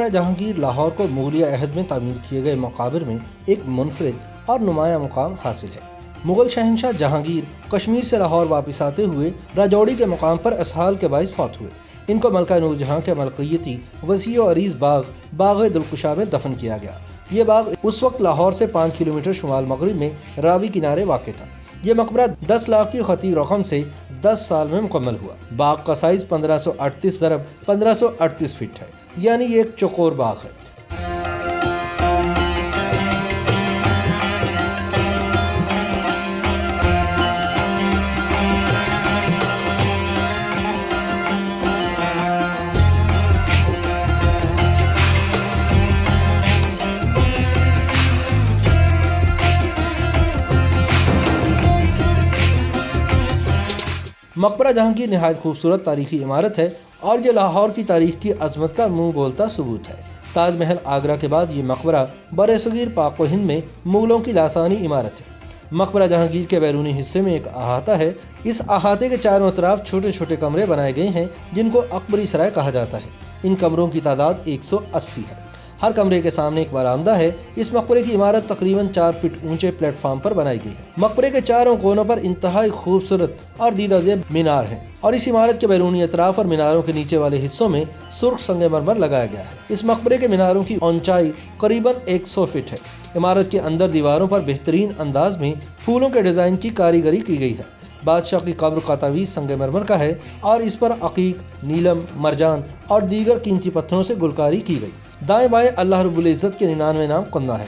मकबरा जहांगीर लाहौर को मुगलिया अहद में तामीर किए गए मकाबिर में एक मुनफरिद और नुमाया मुकाम हासिल है। मुगल शहंशाह जहांगीर कश्मीर से लाहौर वापस आते हुए राजौड़ी के मुकाम पर असहाल के बाइस फौत हुए। इनको मलका नूरजहां के मलकियती वसी और अरीज बाग दिलकुशा में दफन किया गया। ये बाग उस वक्त लाहौर से 5 किलोमीटर शुमाल मगरिब में रावी किनारे वाक़ था। ये मकबरा 10 लाख की खती रकम से 10 साल में मुकम्मल हुआ। बाग का साइज 1538 फीट है, यानी ये एक चौकोर बाग है। मकबरा जहांगीर नहायत खूबसूरत तारीखी इमारत है और ये लाहौर की तारीख की अजमत का मुंह बोलता सबूत है। ताजमहल आगरा के बाद ये मकबरा बरसगीर पाक व हिंद में मुगलों की लासानी इमारत है। मकबरा जहांगीर के बैरूनी हिस्से में एक अहाता है। इस अहाते के चारों तरफ छोटे छोटे कमरे बनाए गए हैं जिनको अकबरी सराय कहा जाता है। इन कमरों की तादाद 180 है। हर कमरे के सामने एक बरामदा है। इस मकबरे की इमारत तकरीबन 4 फीट ऊंचे प्लेटफॉर्म पर बनाई गई है। मकबरे के चारों कोनों पर इंतहाई खूबसूरत और दीदाज़ेब मीनार हैं और इस इमारत के बैरूनी अतराफ और मीनारों के नीचे वाले हिस्सों में सुर्ख संगमरमर लगाया गया है। इस मकबरे के मीनारों की ऊंचाई करीबन 100 फीट है। इमारत के अंदर दीवारों पर बेहतरीन अंदाज में फूलों के डिज़ाइन की कारीगरी की गई है। बादशाह की कब्र का तावीज़ संगमरमर का है और इस पर अकीक, नीलम, मरजान और दीगर कीमती पत्थरों से गुलकारी की गई। दाएं बाएं अल्लाह रब्बुल इज़्ज़त के 99 नाम कुन्ना है।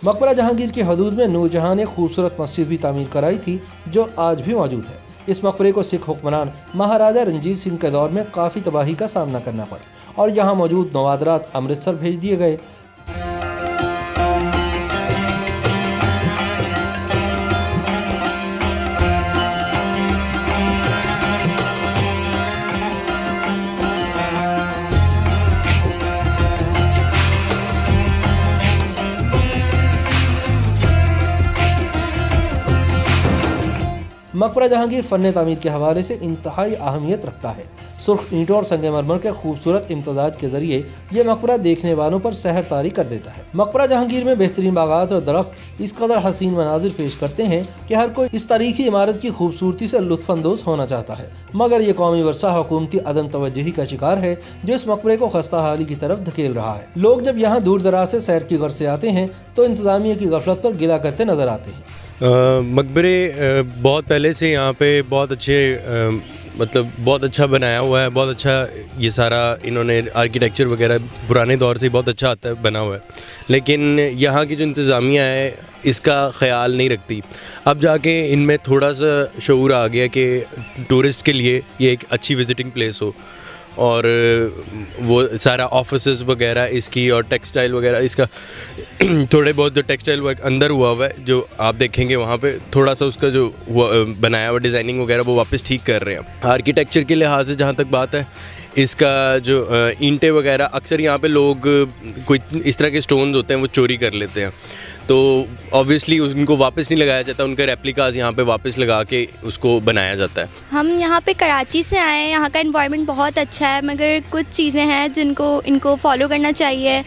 मकबरा जहांगीर की हदूद में नूरजहां ने खूबसूरत मस्जिद भी तामीर कराई थी जो आज भी मौजूद है। इस मकबरे को सिख हुक्मरान महाराजा रंजीत सिंह के दौर में काफ़ी तबाही का सामना करना पड़ा और यहाँ मौजूद नवादरात अमृतसर भेज दिए गए। मकबरा जहांगीर फ़न तामीर के हवाले से इंतहाई अहमियत रखता है। सुर्ख ईंटों और संगमरमर के खूबसूरत इम्तजाज के जरिए ये मकबरा देखने वालों पर सहर तारी कर देता है। मकबरा जहांगीर में बेहतरीन बागात और दरख्त इस कदर हसीन मनाजिर पेश करते हैं कि हर कोई इस तारीखी इमारत की खूबसूरती से लुत्फ़अंदोज़ होना चाहता है, मगर ये कौमी वर्सा हुकूमती अदम तवज्जुही का शिकार है जो इस मकबरे को खस्ताहाली की तरफ धकेल रहा है। लोग जब यहाँ दूर दराज से सैर की गर्ज से आते हैं तो इंतज़ामिया की गफलत पर गिला करते नजर आते हैं। मकबरे बहुत पहले से यहाँ पे बहुत अच्छे बहुत अच्छा बनाया हुआ है। बहुत अच्छा ये सारा इन्होंने आर्किटेक्चर वगैरह पुराने दौर से बहुत अच्छा आता है बना हुआ है, लेकिन यहाँ की जो इंतज़ामिया है इसका ख्याल नहीं रखती। अब जाके इनमें थोड़ा सा शऊर आ गया कि टूरिस्ट के लिए ये एक अच्छी विज़िटिंग प्लेस हो और वो सारा ऑफिसेस वगैरह इसकी और टेक्सटाइल वगैरह इसका थोड़े बहुत जो टेक्सटाइल वर्क अंदर हुआ है जो आप देखेंगे वहाँ पे थोड़ा सा उसका जो बनाया हुआ डिज़ाइनिंग वगैरह वो वापस ठीक कर रहे हैं। आर्किटेक्चर के लिहाज से जहाँ तक बात है, इसका जो ईंटें वगैरह अक्सर यहाँ पे लोग कोई इस तरह के स्टोन्स होते हैं वो चोरी कर लेते हैं, तो ऑब्वियसली उनको वापस नहीं लगाया जाता, उनके रेप्लिकाज यहाँ पे वापस लगा के उसको बनाया जाता है। हम यहाँ पे कराची से आए हैं, यहाँ का एनवायरनमेंट बहुत अच्छा है, मगर कुछ चीज़ें हैं जिनको इनको फॉलो करना चाहिए।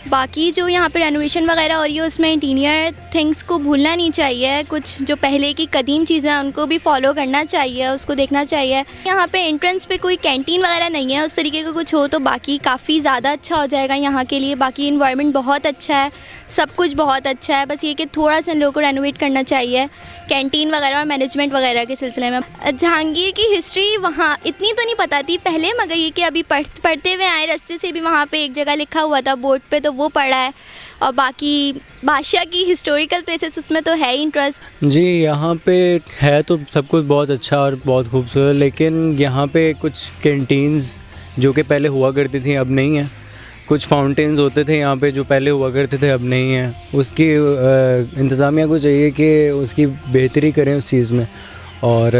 बाकी जो यहाँ पे रेनोवेशन वगैरह हो रही है उसमें इंटीरियर थिंग्स को भूलना नहीं चाहिए। कुछ जो पहले की कदीम चीज़ें हैं उनको भी फॉलो करना चाहिए, उसको देखना चाहिए। यहाँ पे एंट्रेंस पे कोई कैंटीन वगैरह नहीं है, उस तरीके का कुछ हो तो बाकी काफ़ी ज़्यादा अच्छा हो जाएगा यहाँ के लिए। बाकी इन्वायरमेंट बहुत अच्छा है, सब कुछ बहुत अच्छा है, बस ये कि थोड़ा सा लोगों को रेनोवेट करना चाहिए कैंटीन वगैरह और मैनेजमेंट वगैरह के सिलसिले में। जहांगीर की हिस्ट्री वहाँ इतनी तो नहीं पता थी पहले, मगर ये कि अभी पढ़ते हुए आए रास्ते से भी वहाँ पे एक जगह लिखा हुआ था बोर्ड पे, तो वो पढ़ा है। और बाकी बादशाह की हिस्टोरिकल प्लेसेस उसमें तो है ही इंटरेस्ट। जी यहाँ पे है तो सब कुछ बहुत अच्छा और बहुत खूबसूरत, लेकिन यहाँ पे कुछ कैंटीन्स जो कि पहले हुआ करती थी अब नहीं है। कुछ फाउंटेन्स होते थे यहाँ पे जो पहले हुआ करते थे अब नहीं है। उसकी इंतज़ामिया को चाहिए कि उसकी बेहतरी करें उस चीज़ में, और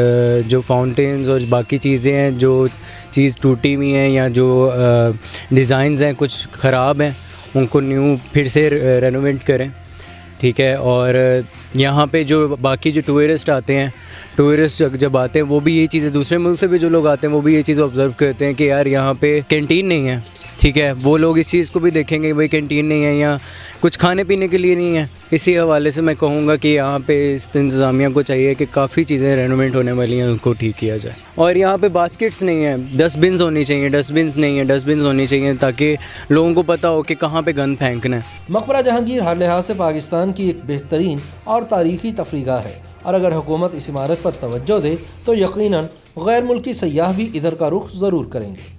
जो फाउंटेन्स और बाकी चीज़ें हैं, जो चीज़ टूटी हुई हैं या जो डिज़ाइंस हैं कुछ ख़राब हैं, उनको न्यू फिर से रेनोवेट करें, ठीक है। और यहाँ पे जो बाकी जो टूरिस्ट आते हैं, टूरिस्ट जब आते हैं वो भी ये चीज़ें, दूसरे मुल्क से भी जो लोग आते हैं वो भी ये चीज़ ऑब्ज़र्व करते हैं कि यार यहाँ पे कैंटीन नहीं है, ठीक है। वो लोग इस चीज़ को भी देखेंगे भाई कैंटीन नहीं है या कुछ खाने पीने के लिए नहीं है। इसी हवाले से मैं कहूँगा कि यहाँ पे इस इंतज़ामिया को चाहिए कि काफ़ी चीज़ें रेनोवेट होने वाली हैं, उनको ठीक किया जाए। और यहाँ पे बास्केट्स नहीं है, डस्टबिन्स होनी चाहिए, डस्टबिन्स नहीं है, डस्टबिन्स होनी चाहिए ताकि लोगों को पता हो कि कहाँ पे गंद फेंकना है। मकबरा जहांगीर हर लिहाज से पाकिस्तान की एक बेहतरीन और तारीखी तफरीगाह है, और अगर हुकूमत इस इमारत पर तवज्जो दे तो यकीनन गैर मुल्की सयाह भी इधर का रुख ज़रूर करेंगे।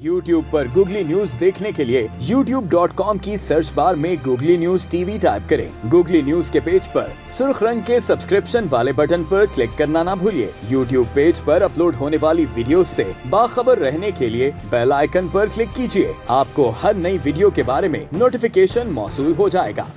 YouTube पर गूगली न्यूज देखने के लिए youtube.com की सर्च बार में गूगली न्यूज TV टाइप करें। गूगली न्यूज के पेज पर सुर्ख रंग के सब्सक्रिप्शन वाले बटन पर क्लिक करना ना भूलिए। YouTube पेज पर अपलोड होने वाली वीडियोस से बाखबर रहने के लिए बेल आइकन पर क्लिक कीजिए। आपको हर नई वीडियो के बारे में नोटिफिकेशन मौसूल हो जाएगा।